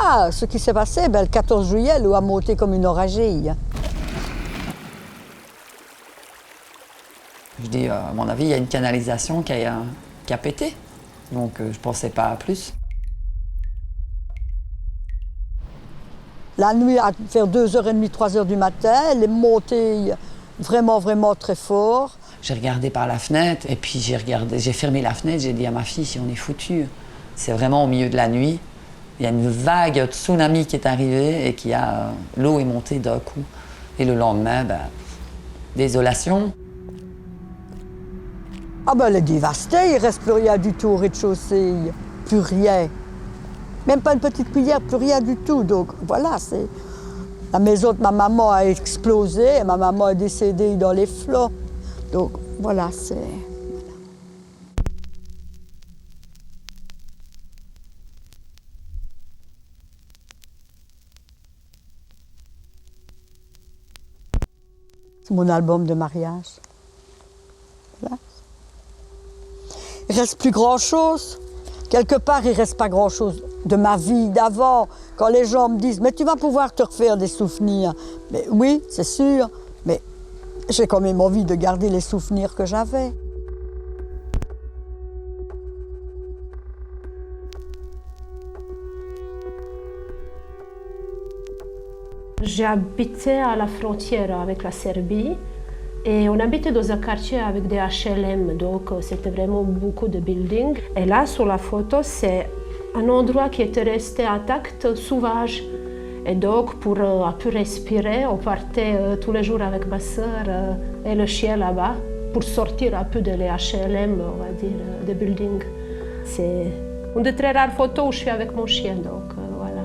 Ah, ce qui s'est passé, le 14 juillet, l'eau a monté comme une orageille. Je dis, à mon avis, il y a une canalisation qui a pété. Donc, je ne pensais pas à plus. La nuit, à faire 2h30, 3h du matin, elle est montée vraiment, vraiment très fort. J'ai regardé par la fenêtre et puis j'ai fermé la fenêtre, j'ai dit à ma fille, si on est foutu. C'est vraiment au milieu de la nuit. Il y a une vague tsunami qui est arrivée et l'eau est montée d'un coup. Et le lendemain, désolation. Ah elle est dévastée, il ne reste plus rien du tout au rez-de-chaussée. Plus rien. Même pas une petite cuillère, plus rien du tout. Donc voilà, c'est... La maison de ma maman a explosé et ma maman est décédée dans les flots. Donc voilà, c'est... C'est mon album de mariage. Voilà. Il ne reste plus grand-chose. Quelque part, il ne reste pas grand-chose de ma vie d'avant. Quand les gens me disent « mais tu vas pouvoir te refaire des souvenirs ». Mais oui, c'est sûr, mais j'ai quand même envie de garder les souvenirs que j'avais. J'ai habité à la frontière avec la Serbie et on habitait dans un quartier avec des HLM, donc c'était vraiment beaucoup de buildings. Et là, sur la photo, c'est un endroit qui était resté intact, sauvage. Et donc, pour un peu respirer, on partait tous les jours avec ma sœur et le chien là-bas pour sortir un peu de les HLM, on va dire, des buildings. C'est une des très rares photos où je suis avec mon chien, donc voilà.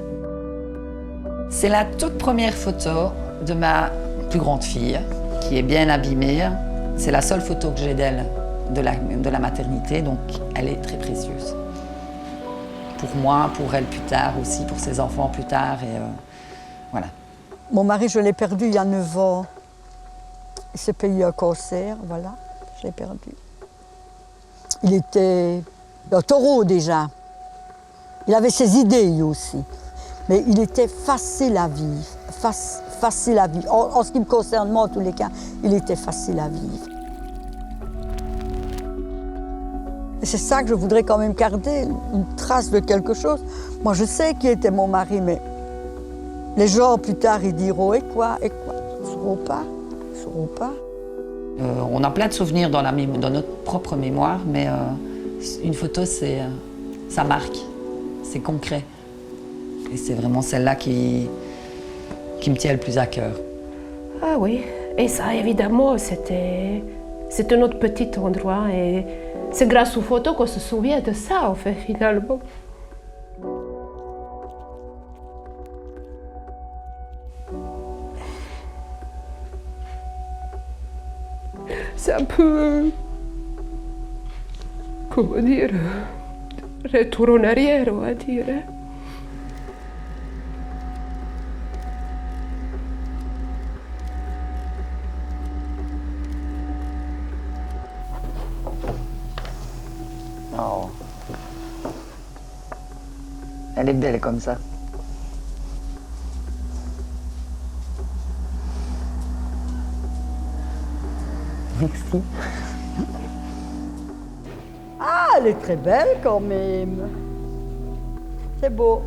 C'est la toute première photo de ma plus grande fille, qui est bien abîmée. C'est la seule photo que j'ai d'elle de la maternité, donc elle est très précieuse. Pour moi, pour elle plus tard aussi, pour ses enfants plus tard, et voilà. Mon mari, je l'ai perdu il y a 9 ans. Il s'est payé un cancer, voilà, je l'ai perdu. Il était un taureau déjà. Il avait ses idées lui aussi. Mais il était facile à vivre, facile à vivre. En ce qui me concerne, moi, en tous les cas, il était facile à vivre. Et c'est ça que je voudrais quand même garder, une trace de quelque chose. Moi, je sais qui était mon mari, mais les gens, plus tard, ils diront « et quoi ?» Ils ne sauront pas, ils ne sauront pas. On a plein de souvenirs dans notre propre mémoire, mais une photo, ça marque, c'est concret. Et c'est vraiment celle-là qui me tient le plus à cœur. Ah oui, et ça évidemment, c'était notre petit endroit et c'est grâce aux photos qu'on se souvient de ça, en fait, finalement. C'est un peu... comment dire... retour en arrière, on va dire. Oh. Elle est belle comme ça. Merci. Ah, elle est très belle quand même. C'est beau.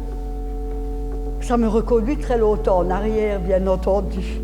Ça me reconduit très longtemps en arrière, bien entendu.